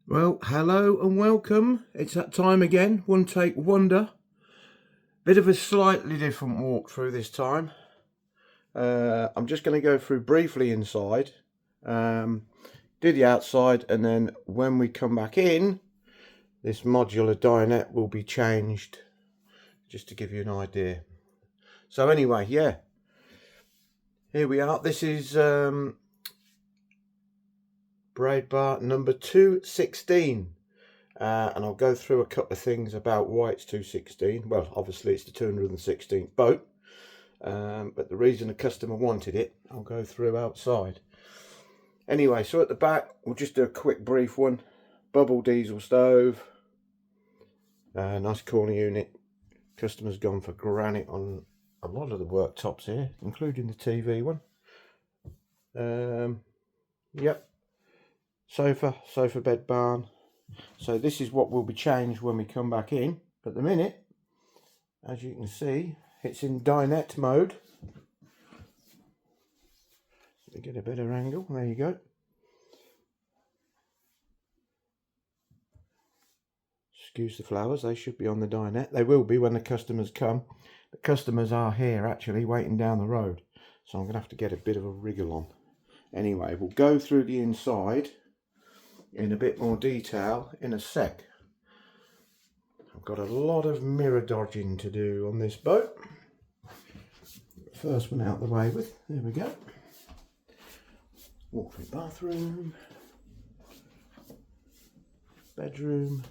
Well, hello and welcome. It's that time again, one take wonder. Bit of a slightly different walkthrough this time. I'm just going to go through briefly inside, do the outside, and then when we come back in, this modular dinette will be changed, just to give you an idea. So anyway, yeah, here we are. This is Braidbar number 216. And I'll go through a couple of things about why it's 216. Well, obviously it's the 216th boat, but the reason the customer wanted it, I'll go through outside. Anyway, so at the back, we'll just do a quick brief one. Bubble diesel stove, nice corner unit. Customer's gone for granite on a lot of the worktops here, including the TV one. Yep, sofa bed barn. So this is what will be changed when we come back in. But at the minute, as you can see, it's in dinette mode. Let me get a better angle. There you go. Excuse the flowers, they should be on the dinette. They will be when the customers come. The customers are here actually waiting down the road. So I'm going to have to get a bit of a wriggle on. Anyway, we'll go through the inside in a bit more detail in a sec. I've got a lot of mirror dodging to do on this boat. First one out the way with, there we go. Walk-through bathroom, bedroom.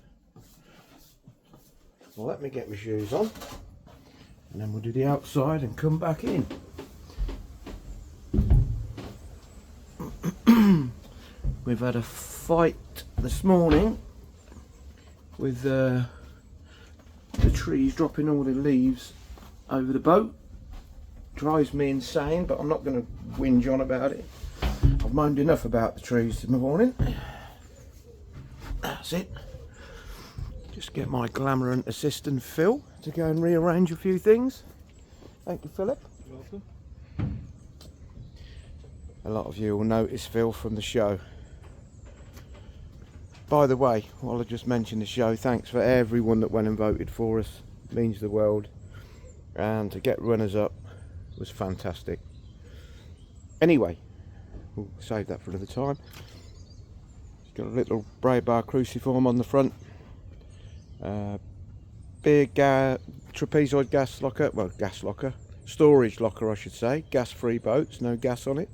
Well, let me get my shoes on and then we'll do the outside and come back in. We've had a fight this morning with the trees dropping all the leaves over the boat. Drives me insane, but I'm not going to whinge on about it. I've moaned enough about the trees this morning. That's it. Just get my glamorant assistant Phil to go and rearrange a few things. Thank you, Philip. You're welcome. A lot of you will notice Phil from the show. By the way, while I just mentioned the show, thanks for everyone that went and voted for us. It means the world. And to get runners up was fantastic. Anyway, we'll save that for another time. It's got a little Braidbar cruciform on the front. Big trapezoid gas locker, well, gas locker. Storage locker, I should say. Gas-free boats, no gas on it.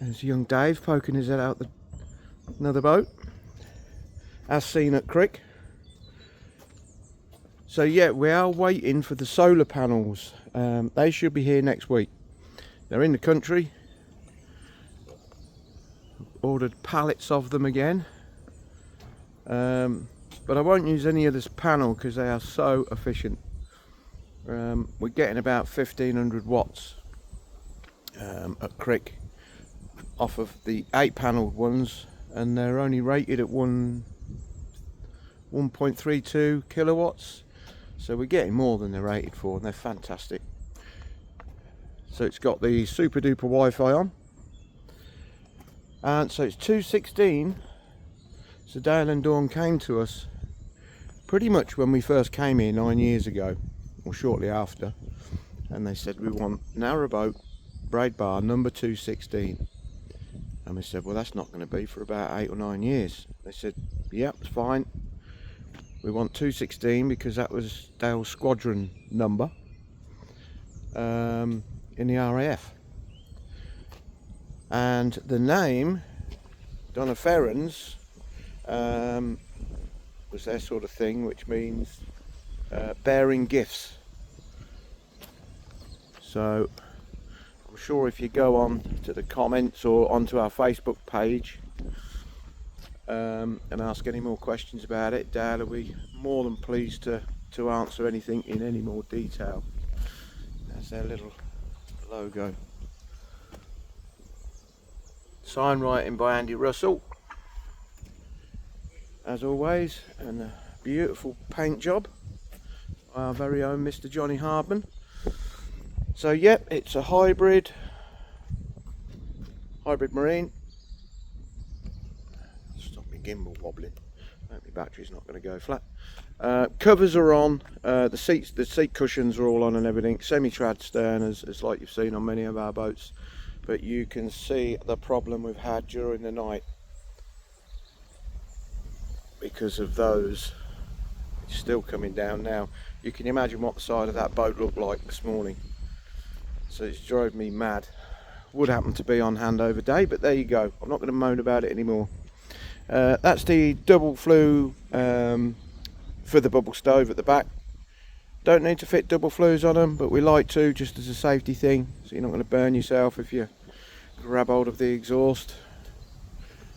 There's young Dave poking his head out another boat, as seen at Crick. So yeah, we are waiting for the solar panels. They should be here next week. They're in the country. Ordered pallets of them again. But I won't use any of this panel because they are so efficient. We're getting about 1500 watts at Crick off of the 8-panelled ones, and they're only rated at 1.32 kilowatts, so we're getting more than they're rated for, and they're fantastic. So it's got the super duper Wi-Fi on, and so it's 216. So Dale and Dawn came to us pretty much when we first came here 9 years ago, or shortly after, and they said we want narrowboat Braidbar number 216. And we said, well, that's not going to be for about 8 or 9 years. They said, yep, it's fine. We want 216 because that was Dale's squadron number in the RAF. And the name, Dona Ferens, was their sort of thing, which means bearing gifts. So I'm sure if you go on to the comments or onto our Facebook page and ask any more questions about it, Dale will be more than pleased to answer anything in any more detail. That's their little logo. Sign writing by Andy Russell, as always, and a beautiful paint job by our very own Mr. Johnny Hardman. So yep, it's a hybrid marine. gimbal wobbling. Hope my battery's not going to go flat. Covers are on, the seat cushions are all on and everything. Semi-trad stern as like you've seen on many of our boats. But you can see the problem we've had during the night because of those. It's still coming down now. You can imagine what the side of that boat looked like this morning. So it's drove me mad. Would happen to be on hand over day, but there you go. I'm not going to moan about it anymore. That's the double flue for the bubble stove at the back. Don't need to fit double flues on them, but we like to, just as a safety thing, so you're not going to burn yourself if you grab hold of the exhaust,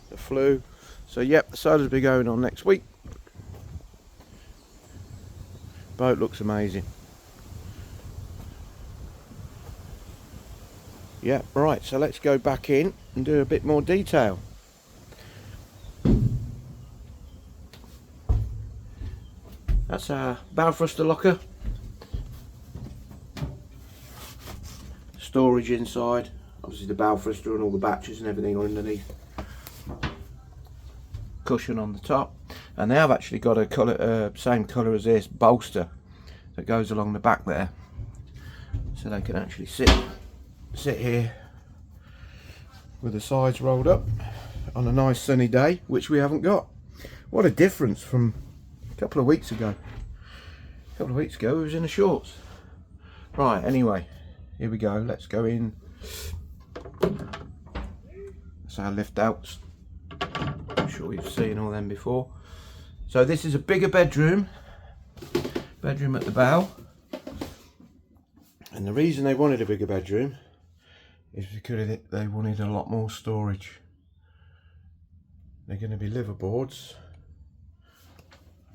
the flue. So yep, the solar's will be going on next week. Boat looks amazing. Yeah, right, so let's go back in and do a bit more detail. That's our bow thruster locker. Storage inside. Obviously the bow thruster and all the batteries and everything are underneath. Cushion on the top. And they have actually got a colour, same colour as this bolster that goes along the back there. So they can actually sit here with the sides rolled up on a nice sunny day, which we haven't got. What a difference from a couple of weeks ago. A couple of weeks ago we was in the shorts. Right, anyway, here we go. Let's go in. That's our lift outs. I'm sure you've seen all them before. So this is a bigger bedroom at the bow. And the reason they wanted a bigger bedroom is because they wanted a lot more storage. They're going to be liverboards.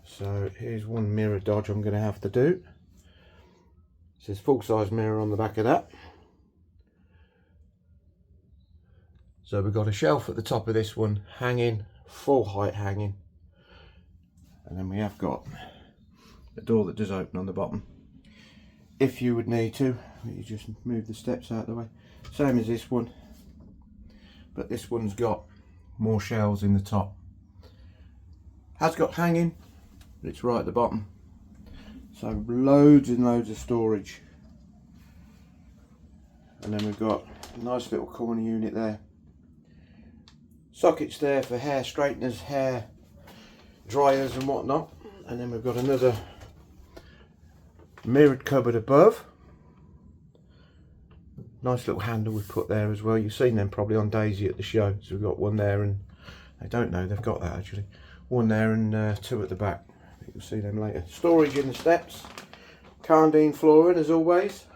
So here's one mirror dodge I'm going to have to do. It says full size mirror on the back of that. So we've got a shelf at the top of this one hanging, full height hanging. And then we have got a door that does open on the bottom. If you would need to, you just move the steps out of the way. Same as this one. But this one's got more shelves in the top. Has got hanging, but it's right at the bottom. So loads and loads of storage. And then we've got a nice little corner unit there. Sockets there for hair straighteners, hair dryers and whatnot. And then we've got another mirrored cupboard above. Nice little handle we've put there as well. You've seen them probably on Daisy at the show. So we've got one there, and I don't know, they've got that actually. One there and two at the back. You'll see them later. Storage in the steps. Carnadine flooring as always.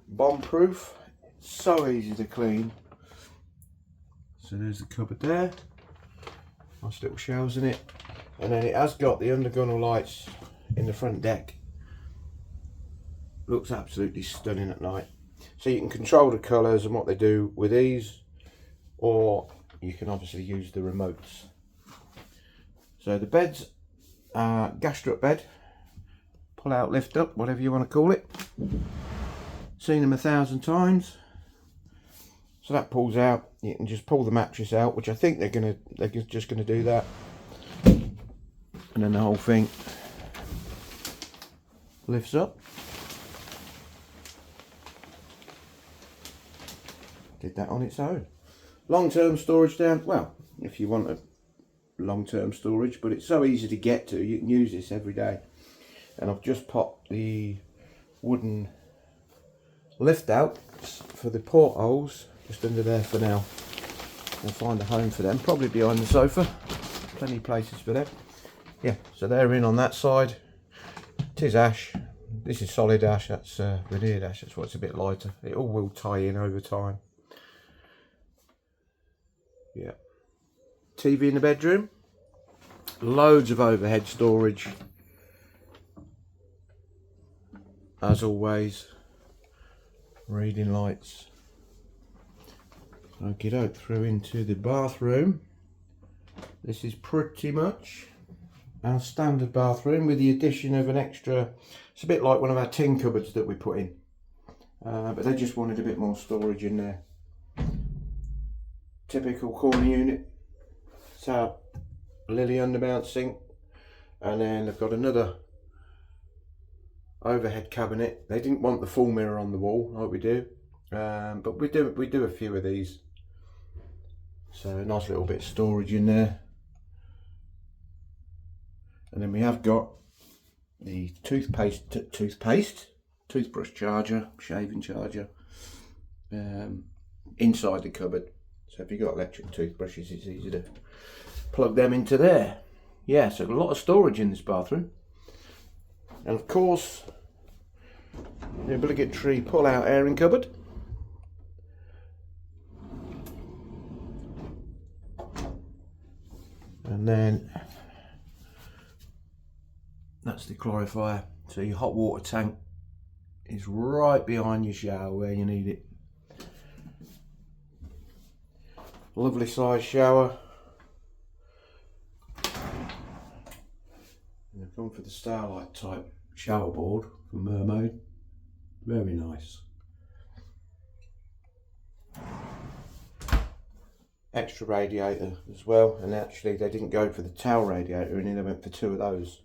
Bomb proof. So easy to clean. So there's the cupboard there. Nice little shelves in it. And then it has got the undergunnel lights in the front deck. Looks absolutely stunning at night. So you can control the colours and what they do with these, or you can obviously use the remotes. So the beds are gas strut bed, pull out, lift up, whatever you want to call it. Seen them 1,000 times. So that pulls out. You can just pull the mattress out, which I think they're just gonna do that, and then the whole thing lifts up. Did that on its own. Long-term storage down. Well, if you want a long-term storage, but it's so easy to get to, you can use this every day. And I've just popped the wooden lift out for the portholes just under there for now. We'll find a home for them, probably behind the sofa. Plenty of places for them. Yeah, so they're in on that side. Tis ash. This is solid ash. That's veneered ash. That's why it's a bit lighter. It all will tie in over time. Yeah. TV in the bedroom. Loads of overhead storage. As always. Reading lights. Okie doke, through into the bathroom. This is pretty much our standard bathroom with the addition of an extra. It's a bit like one of our tin cupboards that we put in, but they just wanted a bit more storage in there. Typical corner unit, It's our lily undermount sink, and then they've got another overhead cabinet. They didn't want the full mirror on the wall like we do, but we do a few of these. So a nice little bit of storage in there. And then we have got the toothbrush charger, shaving charger, inside the cupboard. So if you've got electric toothbrushes, it's easy to plug them into there. Yeah, so a lot of storage in this bathroom. And of course, the obligatory pull-out airing cupboard. And then that's the clarifier. So your hot water tank is right behind your shower where you need it. Lovely size shower. And I've gone for the Starlight type shower board from Mermaid. Very nice. Extra radiator as well, and actually they didn't go for the towel radiator and they went for 2 of those.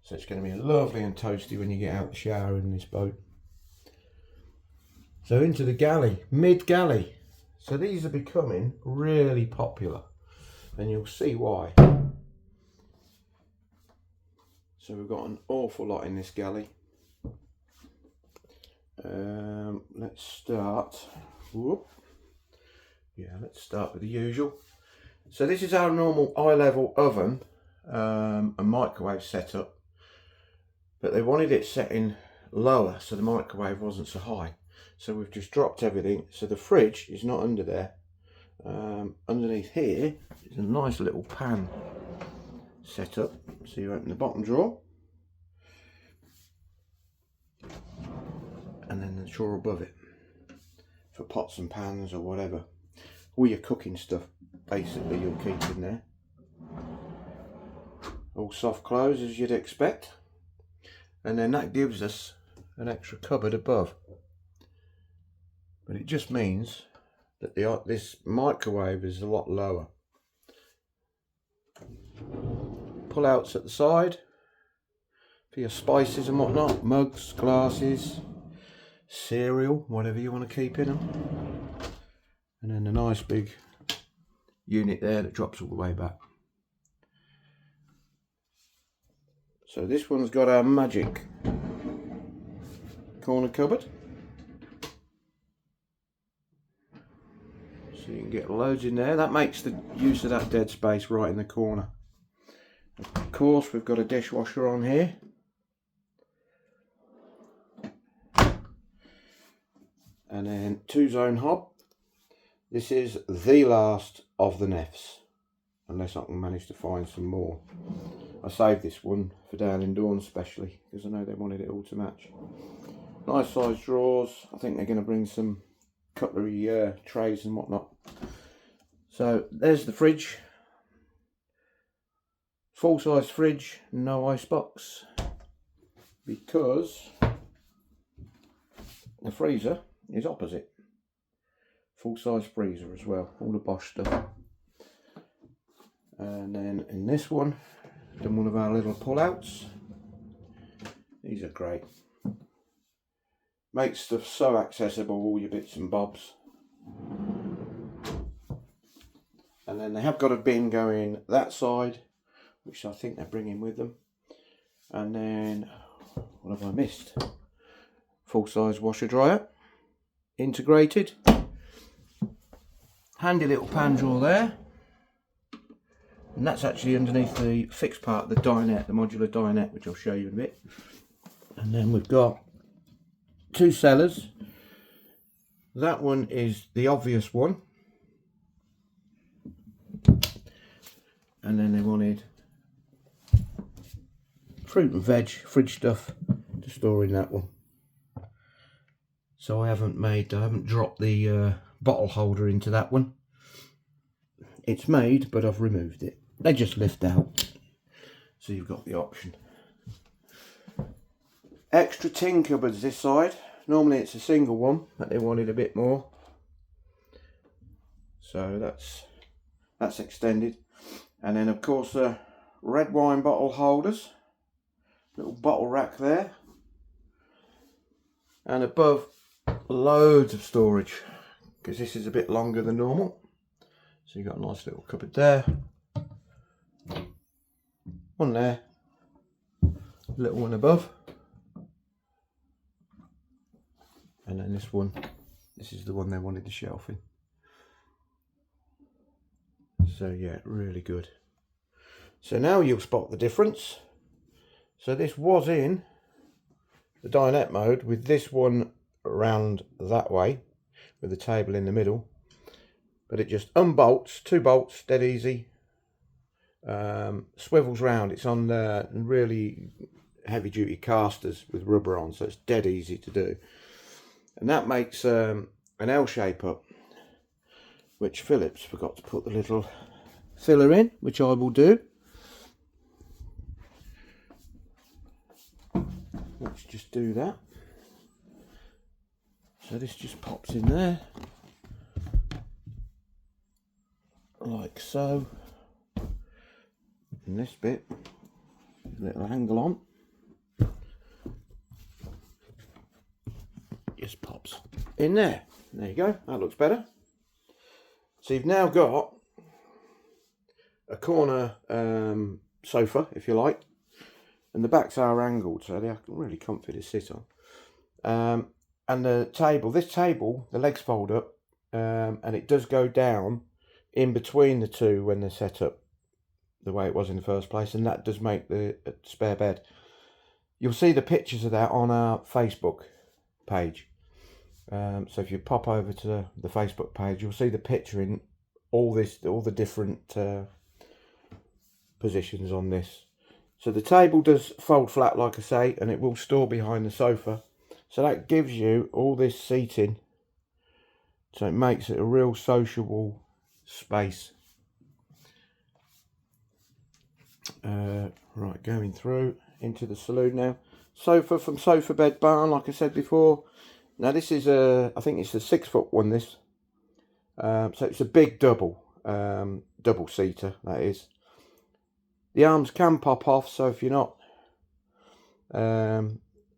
So it's going to be lovely and toasty when you get out the shower in this boat. So into the galley, mid galley. So these are becoming really popular, and you'll see why. So we've got an awful lot in this galley. Let's start. Whoop. Yeah, let's start with the usual. So this is our normal eye level oven and microwave setup, but they wanted it setting lower so the microwave wasn't so high. So we've just dropped everything. So the fridge is not under there. Underneath here is a nice little pan set up. So you open the bottom drawer, and then the drawer above it for pots and pans or whatever. All your cooking stuff basically you'll keep in there. All soft close as you'd expect. And then that gives us an extra cupboard above. But it just means that this microwave is a lot lower. Pull outs at the side for your spices and whatnot. Mugs, glasses, cereal, whatever you want to keep in them. And then a nice big unit there that drops all the way back. So this one's got our magic corner cupboard. So you can get loads in there. That makes the use of that dead space right in the corner. Of course, we've got a dishwasher on here. And then 2-zone hob. This is the last of the neffs, unless I can manage to find some more. I saved this one for down in Dona especially, because I know they wanted it all to match. Nice size drawers. I think they're going to bring some cutlery trays and whatnot. So there's the fridge. Full size fridge, no ice box, because the freezer is opposite. Full size freezer as well, all the Bosch stuff. And then in this one, done one of our little pull outs. These are great. Makes stuff so accessible, all your bits and bobs. And then they have got a bin going that side, which I think they're bringing with them. And then, what have I missed? Full size washer dryer, integrated. Handy little pan drawer there. And that's actually underneath the fixed part of the dinette, the modular dinette, which I'll show you in a bit. And then we've got 2 cellars. That one is the obvious one. And then they wanted fruit and veg, fridge stuff to store in that one. So I haven't dropped the bottle holder into that one. It's made, but I've removed it. They just lift out, so you've got the option. Extra tin cupboards this side. Normally it's a single one, but they wanted a bit more. So that's that's extended. And then of course red wine bottle holders, little bottle rack there, and above loads of storage, because this is a bit longer than normal. So you've got a nice little cupboard there, one there, little one above, and then this one, this is the one they wanted the shelf in. So yeah, really good. So now you'll spot the difference. So this was in the dinette mode with this one around that way with the table in the middle, but it just unbolts, 2 bolts, dead easy, swivels round. It's on really heavy duty casters with rubber on, so it's dead easy to do, and that makes an L shape up, which Phillips forgot to put the little filler in, which I will do. Let's just do that. So this just pops in there like so, and this bit, a little angle on, just pops in there. There you go, that looks better. So you've now got a corner sofa, if you like, and the backs are angled, so they're really comfy to sit on. And the table, this table, the legs fold up, and it does go down in between the two when they're set up the way it was in the first place, and that does make the spare bed. You'll see the pictures of that on our Facebook page. So if you pop over to the Facebook page, you'll see the picture in all the different positions on this. So the table does fold flat, like I say, and it will store behind the sofa. So that gives you all this seating. So it makes it a real sociable space. Right, going through into the saloon now. Sofa from Sofa Bed Barn, like I said before. Now this is I think it's a 6-foot one, this. So it's a big double seater, that is. The arms can pop off, so if you're not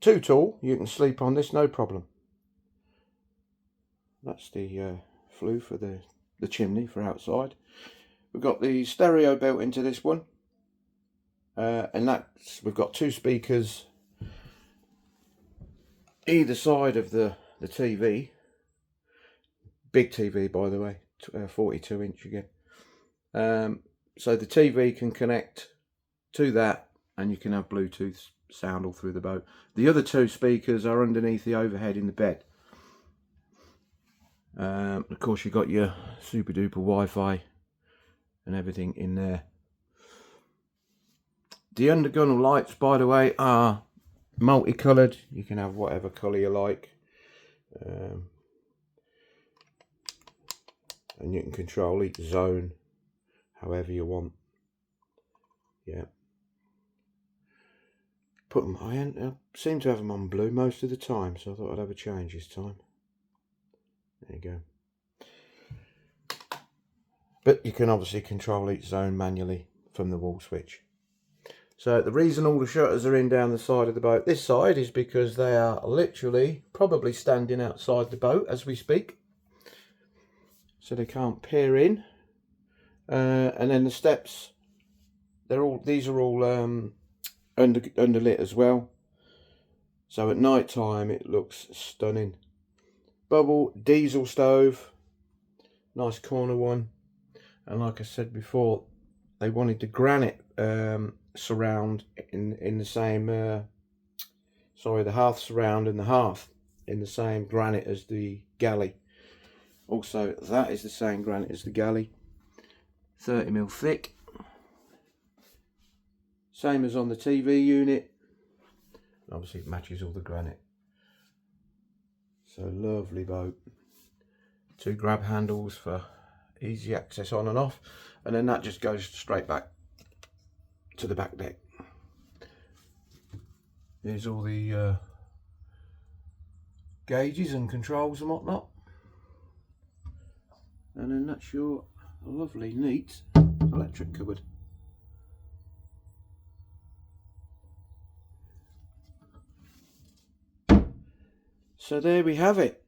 too tall, you can sleep on this, no problem. That's the flue for the chimney for outside. We've got the stereo built into this one, and we've got 2 speakers either side of the TV. Big TV, by the way, 42 inch again. So the TV can connect to that, and you can have Bluetooth sound all through the boat. The other 2 speakers are underneath the overhead in the bed. Of course, you've got your super duper Wi-Fi and everything in there. The undergunnel lights, by the way, are multicoloured. You can have whatever colour you like. And you can control each zone however you want. Yeah. Put them. I seem to have them on blue most of the time, so I thought I'd have a change this time. There you go. But you can obviously control each zone manually from the wall switch. So the reason all the shutters are in down the side of the boat this side is because they are literally probably standing outside the boat as we speak. So they can't peer in. And then the steps, these are all underlit as well. So at night time it looks stunning. Bubble diesel stove, nice corner one. And like I said before, they wanted the granite surround in the same the hearth surround and the hearth in the same granite as the galley. Also, that is the same granite as the galley, 30mm thick, same as on the TV unit. Obviously it matches all the granite. So lovely boat. 2 grab handles for easy access on and off, and then that just goes straight back to the back deck. There's all the gauges and controls and whatnot, and then that's your a lovely, neat electric cupboard. So there we have it.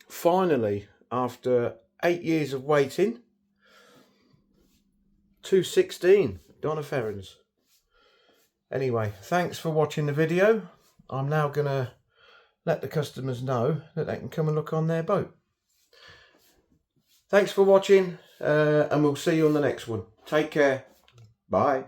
Finally, after 8 years of waiting, 216 Dona Ferens. Anyway, thanks for watching the video. I'm now going to let the customers know that they can come and look on their boat. Thanks for watching, and we'll see you on the next one. Take care. Bye.